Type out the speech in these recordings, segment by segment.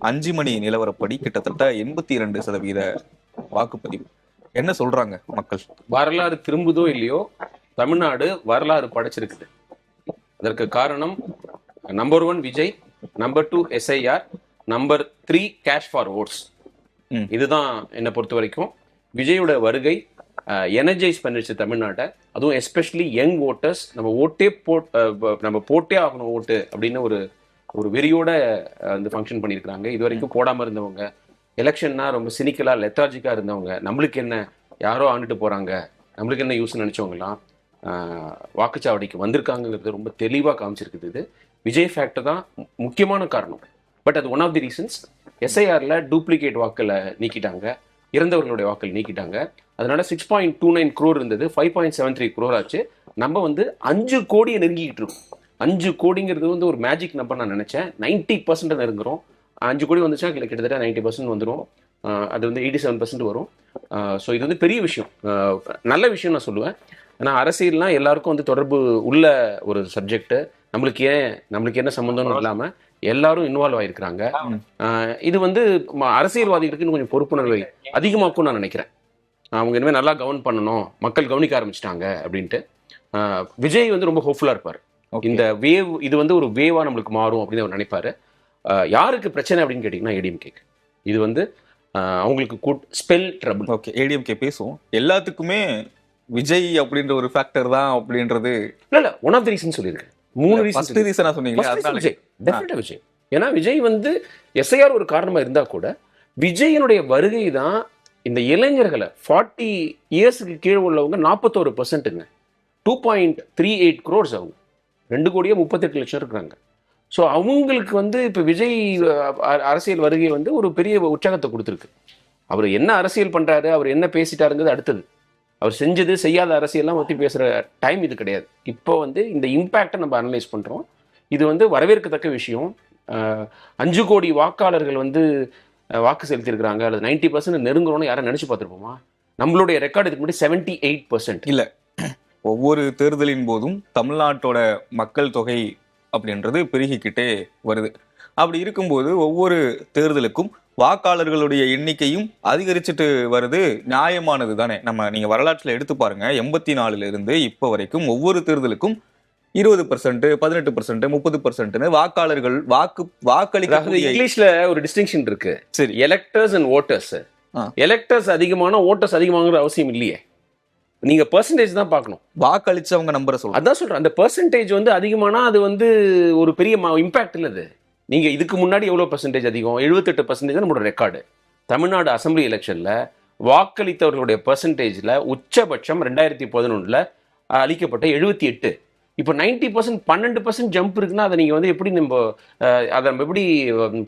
5 மணி நிலவரப்படி கிட்டத்தட்ட 82% வாக்குப்பதிவு. என்ன சொல்றாங்க மக்கள்? வரலாறு திரும்புதோ இல்லையோ, தமிழ்நாடு வரலாறு படைச்சிருக்குது. அதற்கு காரணம் number 1 Vijay, number 2 SIR, number 3 cash for votes. இதுதான் என்னை பொறுத்த வரைக்கும். விஜயோட வருகை எனர்ஜைஸ் பண்ணிடுச்சு தமிழ்நாட்டை. அதுவும் எஸ்பெஷலி யங் ஓட்டர்ஸ். நம்ம போட்டே ஆகணும் ஓட்டு அப்படின்னு ஒரு வெறியோட வந்து ஃபங்க்ஷன் பண்ணியிருக்கிறாங்க. இது வரைக்கும் போடாமல் இருந்தவங்க, எலெக்ஷன்னா ரொம்ப சினிக்கலாக லெத்தார்ஜிக்காக இருந்தவங்க, நம்மளுக்கு என்ன யாரோ ஆண்டுட்டு போகிறாங்க, நம்மளுக்கு என்ன யூஸ்ன்னு நினச்சவங்கலாம் வாக்குச்சாவடிக்கு வந்திருக்காங்கிறது ரொம்ப தெளிவாக காமிச்சிருக்குது. இது விஜய் ஃபேக்டர் தான் முக்கியமான காரணம். பட் அது ஒன் ஆஃப் தி ரீசன்ஸ். SIRல டூப்ளிகேட் வாக்களை நீக்கிட்டாங்க, இறந்தவர்களுடைய வாக்கள் நீக்கிட்டாங்க. அதனால 6.29 crore இருந்தது, 5.73 crore ஆச்சு. நம்ம வந்து 5 கோடியை நெருங்கிக்கிட்டு இருக்கோம். 5 கோடிங்கிறது வந்து ஒரு மேஜிக் நம்பர் நான் நினைச்சேன். 90% நெருங்குறோம். 5 கோடி வந்துச்சா கிட்டத்தட்ட 90% வந்துடும். அது வந்து 87% வரும். ஸோ இது வந்து பெரிய விஷயம், நல்ல விஷயம் நான் சொல்லுவேன். ஏன்னா அரசியல்லாம் எல்லாருக்கும் வந்து தொடர்பு உள்ள ஒரு சப்ஜெக்ட். நம்மளுக்கு என்ன சம்மந்தம்னு இல்லாமல் எல்லாரும் இன்வால்வ் ஆகிருக்கிறாங்க. இது வந்து அரசியல்வாதிகளுக்கு கொஞ்சம் பொறுப்புணர்வை அதிகமாக்கும் நான் நினைக்கிறேன். அவங்க இனிமேல் நல்லா கவர்ன் பண்ணணும், மக்கள் கவனிக்க ஆரம்பிச்சிட்டாங்க அப்படின்ட்டு. விஜய் வந்து ரொம்ப ஹோப்ஃபுல்லாக இருப்பார். இந்த வேவ் இது வந்து ஒரு வேவா நம்மளுக்கு மாறும் அப்படின்னு அவர் நினைப்பாரு. யாருக்கு பிரச்சனை அப்படின்னு கேட்டிங்கன்னா ADMK. இது வந்து அவங்களுக்கு ஸ்பெல் ட்ரபிள். ஓகே, ADMK பேசுவோம். எல்லாத்துக்குமே விஜய் அப்படின்ற ஒரு ஃபேக்டர் தான் அப்படின்றது இல்ல ஒன் ஆஃப் தி ரீசன் சொல்லியிருக்கேன். 3 ரீசனா சொன்னீங்க. விஜய் ஏன்னா விஜய் வந்து SIR ஒரு காரணமா இருந்தா கூட விஜயனுடைய வருகை தான் இந்த இளைஞர்களை 40 இயர்ஸுக்கு கீழே உள்ளவங்க 41%ங்க. 2.38 crores அவங்க 2,38,00,000 இருக்கிறாங்க. ஸோ அவங்களுக்கு வந்து இப்போ விஜய் அரசியல் வருகை வந்து ஒரு பெரிய உற்சாகத்தை கொடுத்துருக்கு. அவர் என்ன அரசியல் பண்ணுறாரு, அவர் என்ன பேசிட்டாருங்கிறது அடுத்தது. அவர் செஞ்சது செய்யாத அரசியல்லாம் பற்றி பேசுகிற டைம் இது கிடையாது. இப்போ வந்து இந்த இம்பேக்டை நம்ம அனலைஸ் பண்ணுறோம். இது வந்து வரவேற்கத்தக்க விஷயம். 5 கோடி வாக்காளர்கள் வந்து வாக்கு செலுத்தியிருக்கிறாங்க, அல்லது 90% நெருங்குறோன்னு யாரும் நினச்சி பார்த்துருப்போமா? நம்மளுடைய ரெக்கார்டு இதுக்கு முன்னாடி 78%. இல்லை, ஒவ்வொரு தேர்தலின் போதும் தமிழ்நாட்டோட மக்கள் தொகை அப்படின்றது பெருகிக்கிட்டே வருது. அப்படி இருக்கும்போது ஒவ்வொரு தேர்தலுக்கும் வாக்காளர்களுடைய எண்ணிக்கையும் அதிகரிச்சுட்டு வருது. நியாயமானது தானே. நீங்க வரலாற்றில் எடுத்து பாருங்க, 84 இருந்து இப்போ வரைக்கும் ஒவ்வொரு தேர்தலுக்கும் 20%, 18%, 30% வாக்காளர்கள் வாக்களிக்க. இங்கிலீஷ்ல ஒரு டிஸ்டிங்ஷன் இருக்கு. சரி, எலெக்டர்ஸ் அண்ட் ஓட்டர்ஸ். எலெக்டர்ஸ் அதிகமான ஓட்டர்ஸ் அதிகமாகிற அவசியம் இல்லையே. நீங்க பெர்சன்டேஜ் தான் பார்க்கணும். வாக்களிச்சவங்க நம்பரை சொல்றேன். அதான் சொல்றேன். அந்த பெர்சன்டேஜ் வந்து அதிகமானா அது வந்து ஒரு பெரிய இம்பாக்ட் இல்லது. நீங்க இதுக்கு முன்னாடி எவ்வளவு பெர்சன்டேஜ் அதிகம்? 78% நம்மளோட ரெக்கார்டு. தமிழ்நாடு அசம்பிளி எலெக்ஷன்ல வாக்களித்தவர்களுடைய பெர்சன்டேஜ்ல உச்சபட்சம் 2011 அளிக்கப்பட்ட 78. இப்போ 90%, 12% ஜம்ப் இருக்குன்னா அதை நீங்க வந்து எப்படி நம்ம எப்படி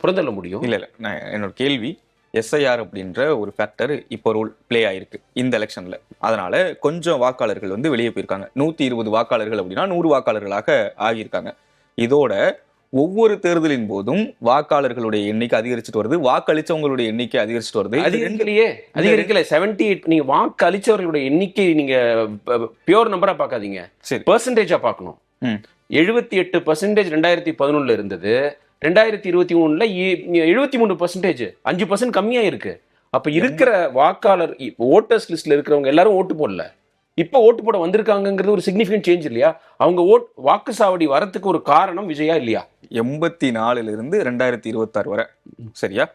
புறந்தள்ள முடியும்? இல்ல நான் என்னோட கேள்வி, SIR அப்படின்ற ஒரு ஃபேக்டர் இப்போ ரோல் பிளே ஆயிருக்கு இந்த எலெக்ஷன்ல. அதனால கொஞ்சம் வாக்காளர்கள் வந்து வெளியே போயிருக்காங்க. 120 வாக்காளர்கள் அப்படின்னா 100 வாக்காளர்களாக ஆகியிருக்காங்க. இதோட ஒவ்வொரு தேர்தலின் போதும் வாக்காளர்களுடைய எண்ணிக்கை அதிகரிச்சுட்டு வருது, வாக்களிச்சவங்களுடைய எண்ணிக்கை அதிகரிச்சுட்டு வருது. அதிகரிக்கல 78. நீங்க வாக்கு அளிச்சவர்களுடைய எண்ணிக்கை நீங்க பியூர் நம்பரா பார்க்காதீங்க, பெர்சன்டேஜா பார்க்கணும். 78% 2011 இருந்தது. 2023 73%, 5% கம்மியா இருக்கு. அப்ப இருக்கிற வாக்காளர் ஓட்டர்ஸ் லிஸ்ட்ல இருக்கிறவங்க எல்லாரும் ஓட்டு போடல, இப்ப ஓட்டு போட வந்திருக்காங்கிறது ஒரு சிக்னிபிகன்ட் சேஞ்ச் இல்லையா? அவங்க வாக்குச்சாவடி வரத்துக்கு ஒரு காரணம் விஜயா இல்லையா? 84 இருந்து 2026 வரை, சரியா?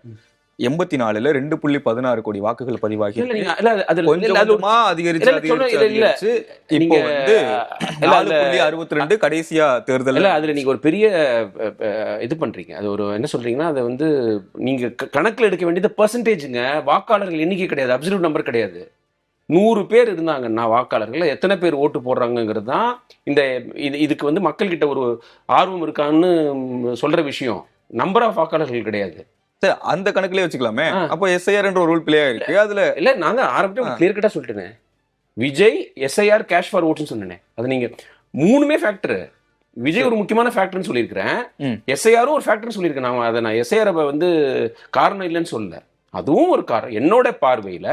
84ல 2.16 கோடி வாக்குகள் பதிவாகி கடைசியா தேர்தல். அதுல நீங்க ஒரு பெரிய இது பண்றீங்க. அது ஒரு என்ன சொல்றீங்கன்னா, அதை வந்து நீங்க கணக்குல எடுக்க வேண்டியது பெர்சன்டேஜுங்க, வாக்காளர்கள் எண்ணிக்கை கிடையாது, அப்சல்யூட் நம்பர் கிடையாது. 100 பேர் இருந்தாங்கன்னா வாக்காளர்கள் எத்தனை பேர் ஓட்டு போடுறாங்கிறது தான் இதுக்கு வந்து மக்கள்கிட்ட ஒரு ஆர்வம் இருக்கான்னு சொல்ற விஷயம். நம்பர் ஆஃப் வாக்காளர்கள் கிடையாது. அந்த கணக்குலயே வச்சுக்கலாமே. அப்போ SIR என்ற ஒரு ரூல் பிளே ஆயிருக்கு. அதுல இல்ல, நான் தான் ஆரம்பிச்சு கிளியர் கட்டா சொல்லிட்டேன். விஜய், SIR, கேஷ் ஃபார் ஓட்ஸ்னு சொன்னேன். அது நீங்க 3மே ஃபேக்டர். விஜய் ஒரு முக்கியமான ஃபேக்டர்னு சொல்லியிருக்கிறேன், SIRம் ஒரு ஃபேக்டர்னு சொல்லியிருக்கேன். நான் SIR வந்து காரணம் இல்லைன்னு சொல்லல, அதுவும் ஒரு காரணம். என்னோட பார்வையில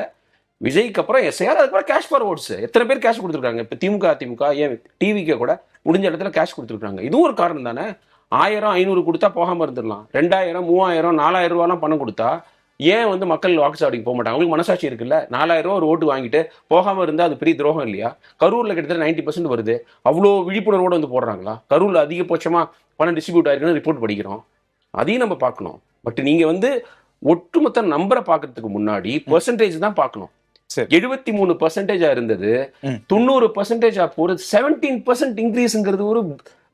விஜய்க்கு அப்புறம் SIR, அதுக்கப்புறம் கேஷ் ஃபார் ஓட்ஸ். எத்தனை பேர் கேஷ் கொடுத்துருக்காங்க? இப்போ திமுக, ஏன் TVK கூட முடிஞ்ச இடத்துல கேஷ் கொடுத்துருக்காங்க. இதுவும் ஒரு காரணம் தானே. 1000 500 கொடுத்தா போகாம இருந்துடலாம். 2000 3000 4000 ரூபாலாம் பணம் கொடுத்தா ஏன் வந்து மக்கள் வாக்குச்சாவடிக்கு போக மாட்டாங்க? அவங்களுக்கு மனசாட்சி இருக்குல்ல. 4000 ரூபா ஒரு ஓட்டு வாங்கிட்டு போகாம இருந்தா அது பெரிய துரோகம் இல்லையா? கரூர்ல கிட்டத்தட்ட 90% வருது. அவ்வளோ விழிப்புணர்வோடு வந்து போடுறாங்களா? கரூர்ல அதிகபட்சமா பணம் டிஸ்ட்ரிபியூட் ஆயிருக்குன்னு ரிப்போர்ட் படிக்கிறோம். அதையும் நம்ம பார்க்கணும். பட் நீங்க வந்து ஒட்டுமொத்த நம்பரை பார்க்கறதுக்கு முன்னாடி பெர்சன்டேஜ் தான் பார்க்கணும். 73% இருந்தது 90% போறது 17% இன்க்ரீஸ்ங்கிறது ஒரு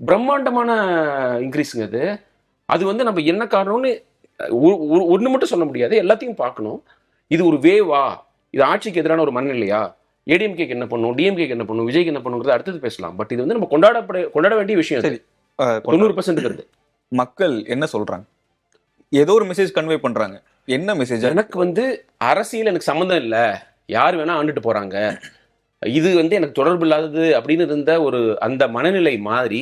பிரம்மாண்டமான இன்க்ரீஸுங்க. அது வந்து நம்ம என்ன காரணம்னு ஒன்று மட்டும் சொல்ல முடியாது, எல்லாத்தையும் பார்க்கணும். இது ஒரு வேவா, இது ஆட்சிக்கு எதிரான ஒரு மனநிலையா, ஏடிஎம்கேக்கு என்ன பண்ணும், டிஎம்கேக்கு என்ன பண்ணும், விஜய்க்கு என்ன பண்ணுங்கிறது அடுத்தது பேசலாம். பட் இது வந்து நம்ம கொண்டாட வேண்டிய விஷயம். சரி, 90% மக்கள் என்ன சொல்றாங்க? ஏதோ ஒரு மெசேஜ் கன்வே பண்றாங்க. என்ன மெசேஜ்? எனக்கு வந்து அரசியல் எனக்கு சம்மந்தம் இல்லை, யார் வேணா ஆண்டுட்டு போறாங்க, இது வந்து எனக்கு தொடர்பு இல்லாதது அப்படின்னு இருந்த ஒரு அந்த மனநிலை மாதிரி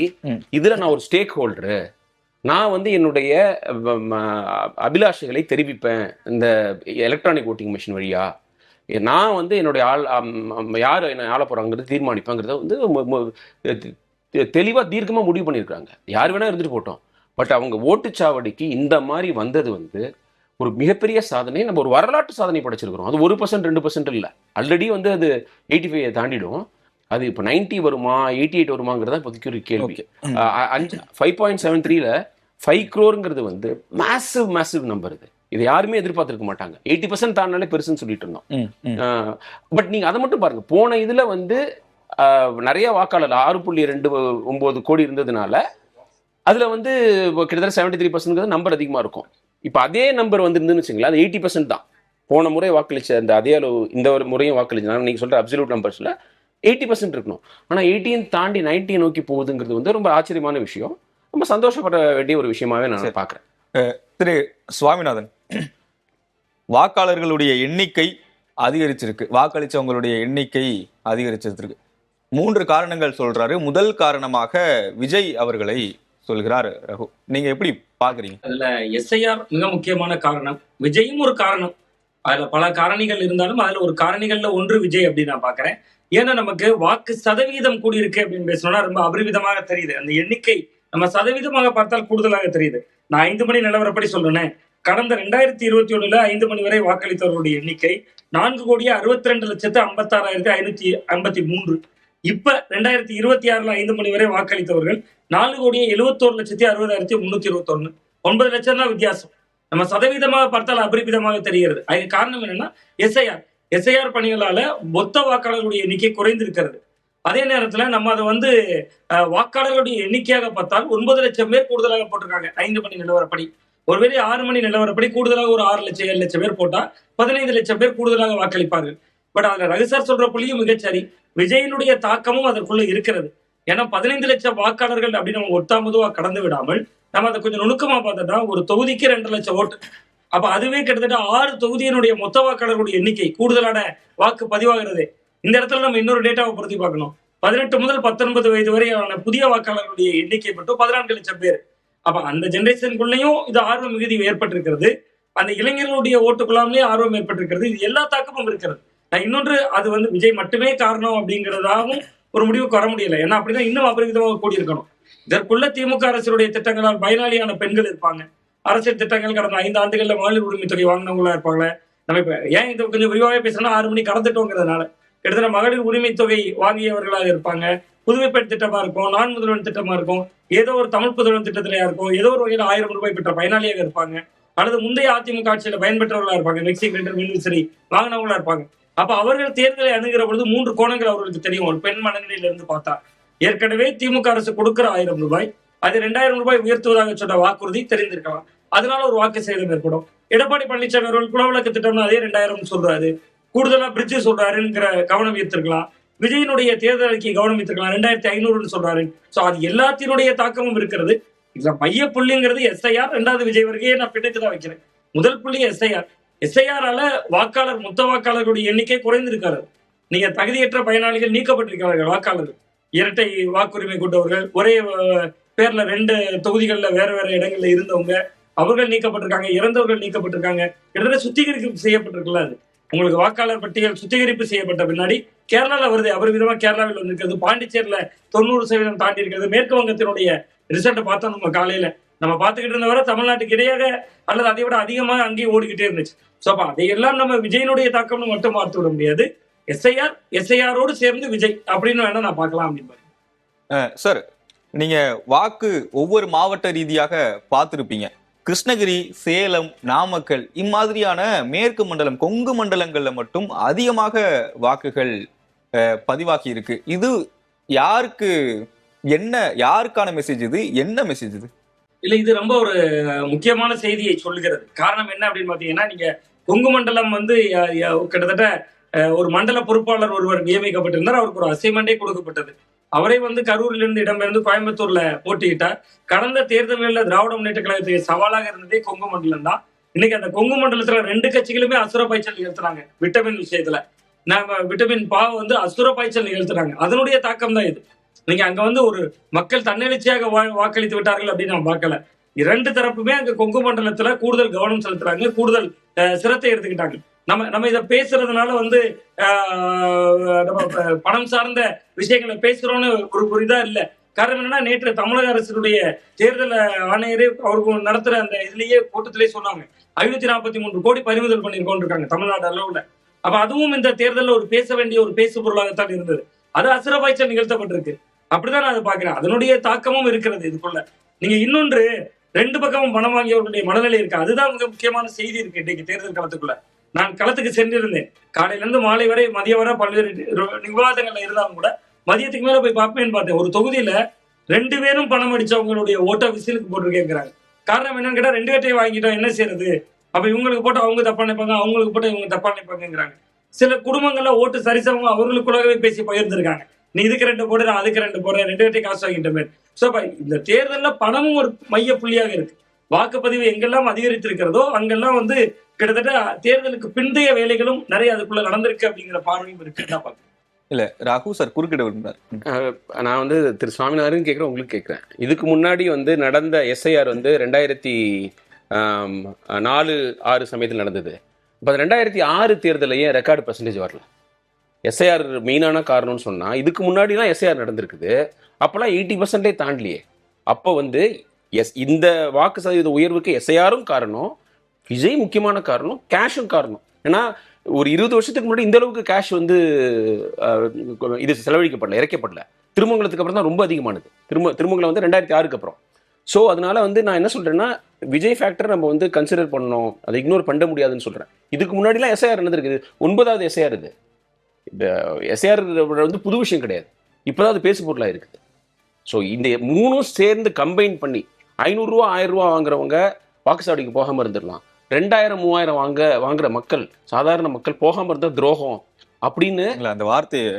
இதுல நான் ஒரு ஸ்டேக் ஹோல்டரு, நான் வந்து என்னுடைய அபிலாஷைகளை தெரிவிப்பேன் இந்த எலக்ட்ரானிக் ஓட்டிங் மிஷின் வழியா, நான் வந்து என்னுடைய யார் என்ன ஆள போறாங்கிறது தீர்மானிப்பாங்கிறத வந்து தெளிவாக தீர்க்கமாக முடிவு பண்ணியிருக்காங்க. யார் வேணா இருந்துட்டு போட்டோம். பட் அவங்க ஓட்டுச்சாவடிக்கு இந்த மாதிரி வந்தது வந்து ஒரு மிகப்பெரிய சாதனை. நம்ம ஒரு வரலாற்று சாதனை படைச்சிருக்கிறோம். அது 1% 2% இல்லை, ஆல்ரெடி வந்து அது 85 தாண்டிடும். அது இப்போ 90 வருமா 88 வருமாங்கிறதா இப்போதைக்கு ஒரு கேள்வி. 5.73ல 5 crore வந்து மேசிவ் நம்பர். இது யாருமே எதிர்பார்த்திருக்க மாட்டாங்க. 80% தாண்டினாலே பெருசுன்னு சொல்லிட்டு இருந்தோம். பட் நீங்க அதை மட்டும் பாருங்க, போன இதுல வந்து நிறைய வாக்காளர் 6.29 கோடி இருந்ததுனால அதுல வந்து கிட்டத்தட்ட 73% நம்பர் அதிகமா இருக்கும். இப்ப அதே நம்பர் வந்து இருந்துன்னு வச்சுங்களேன், அது 80% தான். போன முறை வாக்களிச்ச அந்த அதே அளவு இந்த ஒரு முறையும் வாக்களிச்சா நீங்க சொல்ற அப்சல்யூட் நம்பர்ஸ்ல 80% இருக்கணும். ஆனா 18 தாண்டி 90 நோக்கி போகுதுங்கிறது வந்து ரொம்ப ஆச்சரியமான விஷயம். ரொம்ப சந்தோஷப்பட வேண்டிய ஒரு விஷயமாவே நான் பாக்குறேன். திரு சுவாமிநாதன், வாக்காளர்களுடைய எண்ணிக்கை அதிகரிச்சிருக்கு, வாக்களிச்சவங்களுடைய எண்ணிக்கை அதிகரிச்சிருக்கு. 3 காரணங்கள் சொல்றாரு. முதல் காரணமாக விஜய் அவர்களை சொல்கிறார் ரகு. நீங்க எப்படி பாக்குறீங்க? அதுல எஸ்ஐஆர் மிக முக்கியமான காரணம், விஜயும் ஒரு காரணம். அதுல பல காரணிகள் இருந்தாலும் அதுல ஒரு காரணிகள்ல ஒன்று விஜய் அப்படின்னு நான் பாக்குறேன். ஏன்னா நமக்கு வாக்கு சதவீதம் கூடியிருக்கு அப்படின்னு பேசணும்னா ரொம்ப அபரிவிதமாக தெரியுது. அந்த எண்ணிக்கை நம்ம சதவீதமாக பார்த்தால் கூடுதலாக தெரியுது. நான் 5 மணி நிலவரப்படி சொல்றேன். கடந்த 2021 5 மணி வரை வாக்களித்தவர்களுடைய எண்ணிக்கை 4,62,56,553. இப்ப 2026 5 மணி வரை வாக்களித்தவர்கள் 4,71,60,321. 9 லட்சம் தான் வித்தியாசம். நம்ம சதவீதமாக பார்த்தால் அபரிமிதமாக தெரிகிறது. அதுக்கு காரணம் என்னன்னா எஸ்ஐஆர் பணிகளால மொத்த வாக்காளர்களுடைய எண்ணிக்கை குறைந்திருக்கிறது. அதே நேரத்துல நம்ம அதை வந்து வாக்காளர்களுடைய எண்ணிக்கையாக பார்த்தால் 9 லட்சம் பேர் கூடுதலாக போட்டிருக்காங்க 5 மணி நிலவரப்படி. ஒருவேளை 6 மணி நிலவரப்படி கூடுதலாக ஒரு 6 லட்சம் 7 லட்சம் பேர் போட்டா 15 லட்சம் பேர் கூடுதலாக வாக்களிப்பார்கள். பட் அதுல ரகுசார் சொல்ற புள்ளியும் மிகச்சரி. விஜயனுடைய தாக்கமும் அதற்குள்ள இருக்கிறது. ஏன்னா 15 லட்சம் வாக்காளர்கள் அப்படின்னு நம்ம ஒட்டாமதுவா கடந்து விடாமல் நம்ம அதை கொஞ்சம் நுணுக்கமா பார்த்தோம்னா ஒரு தொகுதிக்கு 2 லட்சம் ஓட்டு. அப்ப அதுவே கிட்டத்தட்ட 6 தொகுதியினுடைய மொத்த வாக்காளர்களுடைய எண்ணிக்கை கூடுதலான வாக்கு பதிவாகிறது. இந்த இடத்துல நம்ம இன்னொரு டேட்டாவை பொருத்தி பார்க்கணும். 18 முதல் 19 வயது வரையான புதிய வாக்காளர்களுடைய எண்ணிக்கை மட்டும் 14 லட்சம் பேர். அப்ப அந்த ஜெனரேஷனுக்குள்ளேயும் இது ஆர்வம் மிகுதி ஏற்பட்டிருக்கிறது. அந்த இளைஞர்களுடைய ஓட்டுக்குள்ளாமலே ஆர்வம் ஏற்பட்டிருக்கிறது. இது எல்லா தாக்கமும் இருக்கிறது. இன்னொன்று, அது வந்து விஜய் மட்டுமே காரணம் அப்படிங்கிறதாகவும் ஒரு முடிவுக்கு வர முடியல. ஏன்னா அப்படிதான் இன்னும் அபரிமிதமாக கூடியிருக்கணும். இதற்குள்ள திமுக அரசுடைய திட்டங்களால் பயனாளியான பெண்கள் இருப்பாங்க. அரசியல் திட்டங்கள் கடந்த 5 ஆண்டுகள்ல மகளிர் உரிமை தொகை வாங்கினவங்களா இருப்பாங்க. நம்ம இப்ப ஏன் இதை கொஞ்சம் விரிவாகவே பேசணும்னா 6 மணி கடந்துட்டோங்கிறதுனால கிட்டத்தட்ட மகளிர் உரிமை தொகை வாங்கியவர்களாக இருப்பாங்க. புதுமைப்பெண் திட்டமா இருக்கும், நான் முதல்வன் திட்டமா இருக்கும், ஏதோ ஒரு தமிழ் புதல்வன் திட்டத்திலயா இருக்கும், ஏதோ ஒரு வகையில் 1000 ரூபாய் பெற்ற பயனாளியாக இருப்பாங்க, அல்லது முந்தைய அதிமுக ஆட்சியில பயன்பெற்றவர்களா இருப்பாங்க, மெக்சி கிரைண்டர் மின்விசிறி வாங்கினவங்களா இருப்பாங்க. அப்ப அவர்கள் தேர்தலை அணுகிற பொழுது 3 கோணங்கள் அவர்களுக்கு தெரியும். ஒரு பெண் மனநிலையில இருந்து பார்த்தா ஏற்கனவே திமுக அரசு கொடுக்கிற 1000 ரூபாய் அது 2000 ரூபாய் உயர்த்துவதாக சொன்ன வாக்குறுதி தெரிந்திருக்கலாம். அதனால ஒரு வாக்கு சேதம் ஏற்படும். எடப்பாடி பழனிசாமி அவர்கள் குலவிளக்கு திட்டம்னா அதே 2000 சொல்றாரு, கூடுதலா பிரிட்ஜ் சொல்றாருங்கிற கவனம் ஈர்த்திருக்கலாம். விஜயனுடைய தேர்தல் அறிக்கை கவனம் ஈர்த்திருக்கலாம், 2500 சொல்றாரு. சோ அது எல்லாத்தினுடைய தாக்கமும் இருக்கிறது. இதுல மைய புள்ளிங்கிறது எஸ்ஐஆர், 2வது விஜய் வருகையை நான் பின்னுக்குதான் வைக்கிறேன். முதல் புள்ளி எஸ்ஐஆரால வாக்காளர் மொத்த வாக்காளர்களுடைய எண்ணிக்கை குறைந்திருக்காரு. நீங்க தகுதியற்ற பயனாளிகள் நீக்கப்பட்டிருக்கிறார்கள். வாக்காளர்கள் இரட்டை வாக்குரிமை கொண்டவர்கள், ஒரே பேர்ல 2 தொகுதிகள்ல வேற வேற இடங்கள்ல இருந்தவங்க அவர்கள் நீக்கப்பட்டிருக்காங்க, இறந்தவர்கள் நீக்கப்பட்டிருக்காங்க. கிட்டத்தட்ட சுத்திகரிப்பு செய்யப்பட்டிருக்கல. அது உங்களுக்கு வாக்காளர் பட்டியல் சுத்திகரிப்பு செய்யப்பட்ட பின்னாடி கேரளால வருது, அபரிமிதமா கேரளாவில் வந்திருக்கிறது, பாண்டிச்சேரியில 90% தாண்டி இருக்கிறது, மேற்கு வங்கத்தினுடைய ரிசல்ட்டை பார்த்தோம் நம்ம காலையில. நம்ம பார்த்துக்கிட்டு இருந்த வரை தமிழ்நாட்டுக்கு இடையாக அல்லது அதை விட அதிகமாக அங்கேயே ஓடிக்கிட்டே இருந்துச்சு. ஸோ அப்ப அதையெல்லாம் நம்ம விஜயனுடைய தாக்கம்னு மட்டும் பார்த்து விட முடியாது. எஸ்ஐஆரோடு சேர்ந்து விஜய் அப்படின்னு வேணா நான் பார்க்கலாம் அப்படின்னு. சார், நீங்க வாக்கு ஒவ்வொரு மாவட்ட ரீதியாக பார்த்துருப்பீங்க. கிருஷ்ணகிரி, சேலம், நாமக்கல் இம்மாதிரியான மேற்கு மண்டலம், கொங்கு மண்டலங்கள்ல மட்டும் அதிகமாக வாக்குகள் பதிவாகி இருக்கு. இது யாருக்கு, யாருக்கான மெசேஜ் இது, என்ன மெசேஜ் இது? இல்ல, இது ரொம்ப ஒரு முக்கியமான செய்தியை சொல்லுகிறது. காரணம் என்ன அப்படின்னு பாத்தீங்கன்னா, நீங்க கொங்கு மண்டலம் வந்து கிட்டத்தட்ட ஒரு மண்டல பொறுப்பாளர் ஒருவர் நியமிக்கப்பட்டிருந்தார். அவருக்கு ஒரு அசைன்மெண்டே கொடுக்கப்பட்டது. அவரே வந்து கரூரிலிருந்து இடம்பெயர்ந்து கோயம்புத்தூர்ல போட்டியிட்டார். கடந்த தேர்தல்களில் திராவிட முன்னேற்ற கழகத்துக்கு சவாலாக இருந்ததே கொங்கு மண்டலம் தான். இன்னைக்கு அந்த கொங்கு மண்டலத்துல 2 கட்சிகளுமே அசுர பாய்ச்சல் நிகழ்த்துறாங்க. விட்டமின் விஷயத்துல விட்டமின் பா வந்து அசுர பாய்ச்சல் நிகழ்த்துறாங்க. அதனுடைய தாக்கம் தான் இது. நீங்க அங்க வந்து ஒரு மக்கள் தன்னெழுச்சியாக வாக்களித்து விட்டார்கள் அப்படின்னு நான் பார்க்கல. 2 தரப்புமே அங்க கொங்கு மண்டலத்துல கூடுதல் கவனம் செலுத்துறாங்க, கூடுதல் சிரத்தை எடுத்துக்கிட்டாங்க. நம்ம இதை பேசுறதுனால வந்து நம்ம பணம் சார்ந்த விஷயங்களை பேசுறோம்னு ஒரு இதா இல்ல. காரணம் என்னன்னா, நேற்று தமிழக அரசுடைய தேர்தல் ஆணையரே அவருக்கு நடத்துற அந்த இதுலயே கூட்டத்திலேயே சொன்னாங்க 543 கோடி பறிமுதல் பண்ணிருக்கோம் இருக்காங்க தமிழ்நாடு அளவுல. அப்ப அதுவும் இந்த தேர்தலில் ஒரு பேச வேண்டிய ஒரு பேசு பொருளாகத்தான் இருந்தது. அது அசுர பாய்ச்சல் நிகழ்த்தப்பட்டிருக்கு. அப்படிதான் நான் அதை பாக்குறேன். அதனுடைய தாக்கமும் இருக்கிறது இதுக்குள்ள. நீங்க இன்னொன்று, 2 பக்கமும் பணம் வாங்கியவர்களுடைய மனநிலை இருக்கு. அதுதான் மிக முக்கியமான செய்தி இருக்கு இன்னைக்கு தேர்தல் களத்துக்குள்ள. நான் களத்துக்கு சென்றிருந்தேன். காலையில இருந்து மாலை வரை, மதியம் வரை பல்வேறு விவாதங்கள்ல இருந்தாலும் கூட மதியத்துக்கு மேல போய் பார்ப்பேன்னு பார்த்தேன். ஒரு தொகுதியில 2 பேரும் பணம் அடிச்சவங்களுடைய ஓட்ட விசிலுக்கு போட்டிருக்கேங்கிறாங்க. காரணம் என்னன்னு கேட்டா, 2 பேர்ட்டையும் வாங்கிட்டா என்ன செய்யறது, அப்ப இவங்களுக்கு போட்டு அவங்க தப்பா நினைப்பாங்க, அவங்களுக்கு போட்டு இவங்க தப்பா நினைப்பாங்கிறாங்க. சில குடும்பங்கள்ல ஓட்டு சரிசமம் அவர்களுக்குள்ளாகவே பேசி பகிர்ந்திருக்காங்க. நீ இதுக்கு 2 போடு, நான் அதுக்கு 2 போடுறேன், 2 பேர்ட்டையும் காசு வாங்கிட்டோமே. சோ இந்த தேர்தல்ல பணமும் ஒரு மைய புள்ளியாக இருக்கு. வாக்குப்பதிவு எங்கெல்லாம் அதிகரித்திருக்கிறதோ அங்கெல்லாம் வந்து கிட்டத்தட்ட தேர்தலுக்கு பிந்தைய வேலைகளும் நிறைய அதுக்குள்ள நடந்திருக்கு அப்படிங்கிற பார்வையும் இருக்கு. இல்ல ராகு சார் குறுக்கிட விரும்புறாரு. நான் வந்து திரு சுவாமிநாதன் கேட்குறேன், உங்களுக்கு கேட்குறேன். இதுக்கு முன்னாடி வந்து நடந்த எஸ்ஐஆர் வந்து 2004-6 சமயத்தில் நடந்தது. இப்போ 2006 தேர்தலையே ரெக்கார்டு பர்சன்டேஜ் வரல. எஸ்ஐஆர் மெயினான காரணம்னு சொன்னால், இதுக்கு முன்னாடி தான் எஸ்ஐஆர் நடந்திருக்குது. அப்போல்லாம் 80% தாண்டலையே. அப்போ வந்து இந்த வாக்கு சதவீத உயர்வுக்கு எஸ்ஐஆரும் காரணம், விஜய் முக்கியமான காரணம், கேஷும் காரணம். ஏன்னா ஒரு 20 வருஷத்துக்கு முன்னாடி இந்த அளவுக்கு கேஷ் வந்து இது செலவழிக்கப்படல, இறைக்கப்படல. திருமங்கலத்துக்கு அப்புறம் தான் ரொம்ப அதிகமானது. திருமங்கலம் வந்து 2006க்கு அப்புறம். ஸோ அதனால வந்து நான் என்ன சொல்றேன்னா, விஜய் ஃபேக்டர் நம்ம வந்து கன்சிடர் பண்ணணும், அதை இக்னோர் பண்ண முடியாதுன்னு சொல்றேன். இதுக்கு முன்னாடிலாம் எஸ்ஐஆர் நடந்திருக்குது. 9வது எஸ்ஐஆர் இது. இந்த எஸ்ஐஆர் வந்து புது விஷயம் கிடையாது. இப்போதான் அது பேசு பொருளாக இருக்குது. ஸோ இந்த 3ம் சேர்ந்து கம்பைன் பண்ணி 500 ரூபா 1000 ரூபா வாங்குறவங்க வாக்குச்சாவடிக்கு போகாம இருந்துடலாம். 2000 3000 வாங்குற மக்கள், சாதாரண மக்கள் போகாம இருந்தா துரோகம் அப்படின்னு அந்த வார்த்தையை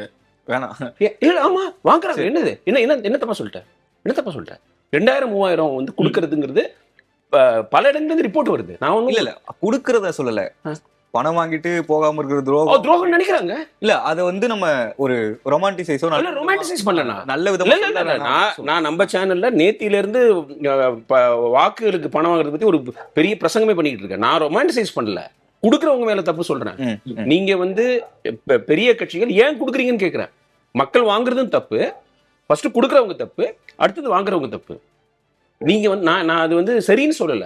வேணாம். ஆமா வாங்குறாங்க. என்னது என்ன தப்பா சொல்லிட்டேன்? 2000 3000 வந்து கொடுக்கறதுங்கிறது பல இடங்கள்ல ரிப்போர்ட் வருது. நான் ஒன்றும் இல்ல கொடுக்கறத சொல்லல, பணம் வாங்கிட்டு போகாம இருக்கிற துரோகம் நினைக்கிறாங்க. இல்ல அதை வந்து நம்ம ஒரு ரொமான்டிசைஸோ பண்ணலாம் நல்ல விதமா. நான் நம்ம சேனல்ல நேத்தில இருந்து வாக்குகளுக்கு பணம் வாங்குறது பத்தி ஒரு பெரிய பிரசங்கமே பண்ணிட்டு இருக்கேன். நான் ரொமான்டிசைஸ் பண்ணல, குடுக்கறவங்க மேல தப்பு சொல்றேன். நீங்க வந்து பெரிய கட்சிகள் ஏன் குடுக்குறீங்கன்னு கேக்குறேன். மக்கள் வாங்குறதும் தப்பு, ஃபர்ஸ்ட் குடுக்கறவங்க தப்பு, அடுத்தது வாங்குறவங்க தப்பு. நீங்க வந்து நான் அது வந்து சரின்னு சொல்லல,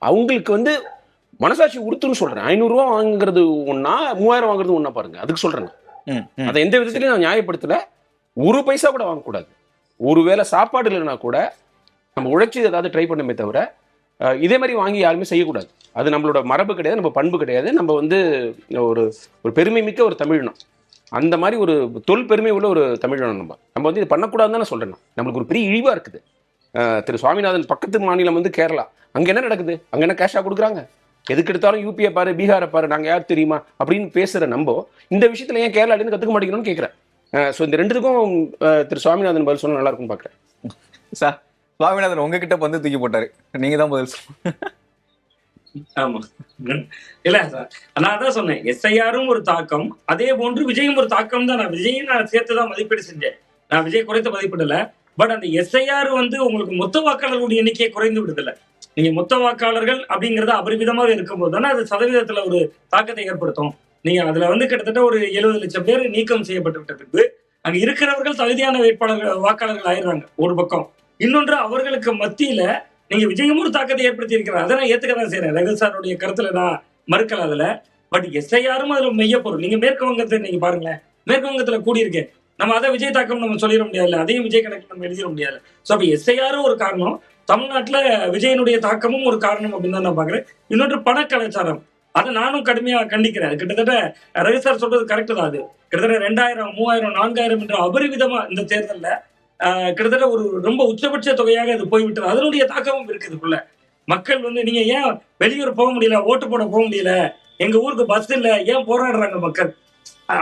அவங்களுக்கு வந்து மனசாட்சி உறுத்துன்னு சொல்றேன். 500 ரூபா வாங்குறது ஒன்னா, 3000 வாங்குறது ஒன்னா பாருங்க, அதுக்கு சொல்றேன். அதை எந்த விதத்திலையும் நான் நியாயப்படுத்தல. 1 பைசா கூட வாங்கக்கூடாது. ஒருவேளை சாப்பாடு இல்லைன்னா கூட நம்ம உழைச்சி ஏதாவது ட்ரை பண்ணமே தவிர இதே மாதிரி வாங்கி யாருமே செய்யக்கூடாது. அது நம்மளோட மரபு கிடையாது, நம்ம பண்பு கிடையாது. நம்ம வந்து ஒரு பெருமை மிக்க ஒரு தமிழினம், அந்த மாதிரி ஒரு தொல் பெருமை உள்ள ஒரு தமிழினம். நம்ம வந்து இது பண்ணக்கூடாதுன்னு தான் நான் சொல்றேன். நம்மளுக்கு ஒரு பெரிய இழிவா இருக்குது. திரு சுவாமிநாதன் பக்கத்து மாநிலம் வந்து கேரளா, அங்க என்ன நடக்குது? அங்க என்ன கேஷா கொடுக்குறாங்க? எதுக்கு எடுத்தாலும் யூபியை பாரு, பீகாரை பாரு, நாங்க யார் தெரியுமா அப்படின்னு பேசுற நம்ம இந்த விஷயத்துல ஏன் கேரளாலேருந்து கத்துக்க மாட்டேங்கிறோம்னு கேட்கிறேன். ஸோ இந்த 2த்துக்கும் திரு சுவாமிநாதன் பதில் சொன்னா நல்லா இருக்கும்னு பாக்குறேன். சார், சுவாமிநாதன் உங்ககிட்ட வந்து தூக்கி போட்டாரு, நீங்க தான் பதில் சொல்லுங்க. ஆமா இல்ல சார், நான் அதான் சொன்னேன், எஸ்ஐஆரும் ஒரு தாக்கம், அதே போன்று விஜயும் ஒரு தாக்கம் தான். நான் விஜயும் சேர்த்துதான் மதிப்பீடு செஞ்சேன். நான் விஜய் குறைத்த மதிப்பீடுல. பட் அந்த எஸ்ஐஆர் வந்து உங்களுக்கு மொத்த வாக்காளர்களுடைய எண்ணிக்கையை குறைந்து விடுதல. நீங்க மொத்த வாக்காளர்கள் அப்படிங்கறத அபரிமிதமாக இருக்கும்போது தானே அது சதவீதத்துல ஒரு தாக்கத்தை ஏற்படுத்தும். நீங்க அதுல வந்து கிட்டத்தட்ட ஒரு 70 லட்சம் பேர் நீக்கம் செய்யப்பட்டு விட்ட பின்பு அங்க இருக்கிறவர்கள் தகுதியான வேட்பாளர்கள் வாக்காளர்கள் ஆயிடுறாங்க ஒரு பக்கம். இன்னொன்று அவர்களுக்கு மத்தியில நீங்க விஜயும் ஒரு தாக்கத்தை ஏற்படுத்தி இருக்கிறார். அதை நான் ஏத்துக்க தான் செய்யறேன். ரகு சாருடைய கருத்துல நான் மறுக்கல அதுல. பட் எஸ்ஐஆரும் அதுல மைய பொருள். நீங்க மேற்கு வங்கத்தை நீங்க பாருங்களேன், மேற்கு வங்கத்துல கூடியிருக்கேன். நம்ம அதை விஜய் தாக்கம் நம்ம சொல்லிட முடியாது, அதையும் விஜய் கணக்கு நம்ம எழுதிட முடியாது. ஸோ அப்ப எஸ்ஐஆரும் ஒரு காரணம், தமிழ்நாட்டுல விஜயனுடைய தாக்கமும் ஒரு காரணம் அப்படின்னு தான் நான் பாக்குறேன். இன்னொன்று பண கலாச்சாரம், அதை நானும் கடுமையா கண்டிக்கிறேன். கிட்டத்தட்ட ரவி சார் சொல்றது கரெக்ட் தான். அது கிட்டத்தட்ட 2000, 3000, 4000 என்ற அபரிவிதமா இந்த தேர்தல்ல கிட்டத்தட்ட ஒரு ரொம்ப உச்சபட்ச தொகையாக அது போய்விட்டது. அதனுடைய தாக்கமும் இருக்குதுக்குள்ள. மக்கள் நீங்க ஏன் வெளியூர் போக முடியல, ஓட்டு போட போக முடியல, எங்க ஊருக்கு பஸ் இல்ல, ஏன் போராடுறாங்க மக்கள்?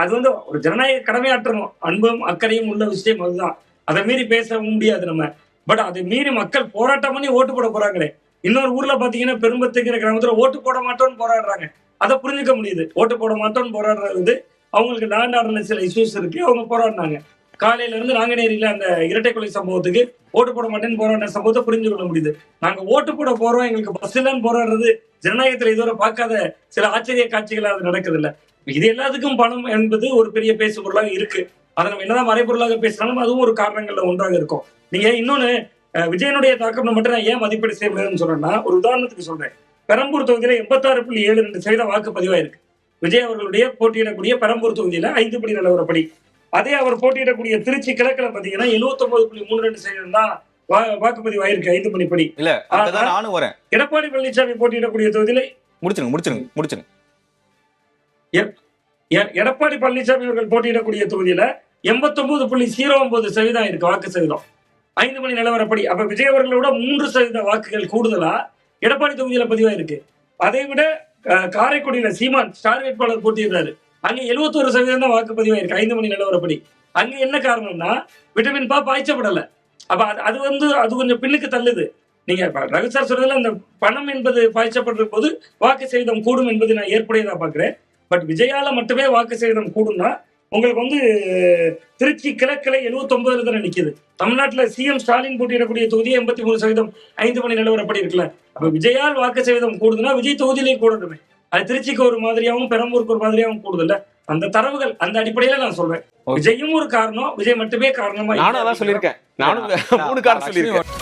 அது ஒரு ஜனநாயக கடமையாற்றணும், அன்பும் அக்கறையும் உள்ள விஷயம். அதுதான், அதை மீறி பேச முடியாது நம்ம. பட் அதை மீறி மக்கள் போராட்டம் பண்ணி ஓட்டு போட போறாங்களே. இன்னொரு ஊர்ல பாத்தீங்கன்னா பெரும்பத்துங்கிற கிராமத்துல ஓட்டு போட மாட்டோம்னு போராடுறாங்க. அதை புரிஞ்சுக்க முடியுது. ஓட்டு போட மாட்டோம்னு போராடுறது அவங்களுக்கு லேண்ட் ஆர்டர்ல சில இஷ்யூஸ் இருக்கு, அவங்க போராடினாங்க. காலையில இருந்து நாங்குநேரியில அந்த இரட்டை கொலை சம்பவத்துக்கு ஓட்டு போட மாட்டேன்னு போராடின சம்பவத்தை புரிஞ்சு கொள்ள முடியுது. நாங்க ஓட்டு போட போறோம், எங்களுக்கு பஸ் இல்லைன்னு போராடுறது ஜனநாயகத்துல இதுவரை பார்க்காத சில ஆச்சரிய காட்சிகள் அது நடக்குது இல்ல. இது எல்லாத்துக்கும் பணம் என்பது ஒரு பெரிய பேசு பொருளாக இருக்கு. அதை நம்ம என்னதான் மறைபொருளாக பேசினாலும் அதுவும் ஒரு காரணங்கள்ல ஒன்றாக இருக்கும். நீங்க இன்னொன்னு விஜயனுடைய தாக்கம் மட்டும் நான் ஏன் மதிப்பீடு செய்ய முடியாதுன்னு சொல்றேன்னா, ஒரு உதாரணத்துக்கு சொல்றேன். பெரம்பூர் தொகுதியில 86.72% வாக்குப்பதிவா இருக்கு. விஜய் அவர்களுடைய போட்டியிடக்கூடிய பெரம்பூர் தொகுதியில 5 படி நிலவரப்படி. அதே அவர் போட்டியிடக்கூடிய திருச்சி கிழக்குல பாத்தீங்கன்னா 79.32% தான் வாக்குப்பதிவு ஆயிருக்கு 5 மணிப்படி. இல்ல அதான் நானும் வரேன். எடப்பாடி பழனிசாமி போட்டியிடக்கூடிய தொகுதியில முடிச்சிருங்க. எடப்பாடி பழனிசாமி அவர்கள் போட்டியிடக்கூடிய தொகுதியில 89.09% இருக்கு வாக்கு சதவீதம் 5 மணி நிலவரப்படி. அப்ப விஜய் அவர்களோட 3% வாக்குகள் கூடுதலா எடப்பாடி தொகுதியில பதிவாயிருக்கு. அதை விட காரைக்குடியில சீமான் ஸ்டார் வேட்பாளர் போட்டியிடுறாரு, அங்க 71% தான் வாக்குப்பதிவாயிருக்கு 5 மணி நிலவரப்படி. அங்க என்ன காரணம்னா விட்டமின் பா பாய்ச்சப்படல. அப்ப அது கொஞ்சம் பின்னுக்கு தள்ளுது. நீங்க ரகு சார் சொல்றதுல அந்த பணம் என்பது பாய்ச்சப்படுற போது வாக்கு சதவீதம் கூடும் என்பது நான் ஏற்புடையதா பாக்குறேன். பட் விஜயால மட்டுமே வாக்கு சதவீதம் கூடும்னா உங்களுக்கு திருச்சி கிழக்குல 79 தானே நிக்குது. தமிழ்நாட்டுல சிஎம் ஸ்டாலின் போட்டியிடக்கூடிய தொகுதி 83% 5 மணி நிலவரப்படி இருக்குல்ல. அப்ப விஜயால் வாக்கு சதவீதம் கூடுதுன்னா விஜய் தொகுதியிலேயே கூடணுமே. அது திருச்சிக்கு ஒரு மாதிரியாவும் பெரம்பூருக்கு ஒரு மாதிரியாவும் கூடுதல்ல. அந்த தரவுகள் அந்த அடிப்படையில நான் சொல்றேன். விஜயும் ஒரு காரணம், விஜய் மட்டுமே காரணமா. நானும் அதான் சொல்லியிருக்கேன். நானும் 3 காரணம் சொல்லியிருக்கேன்.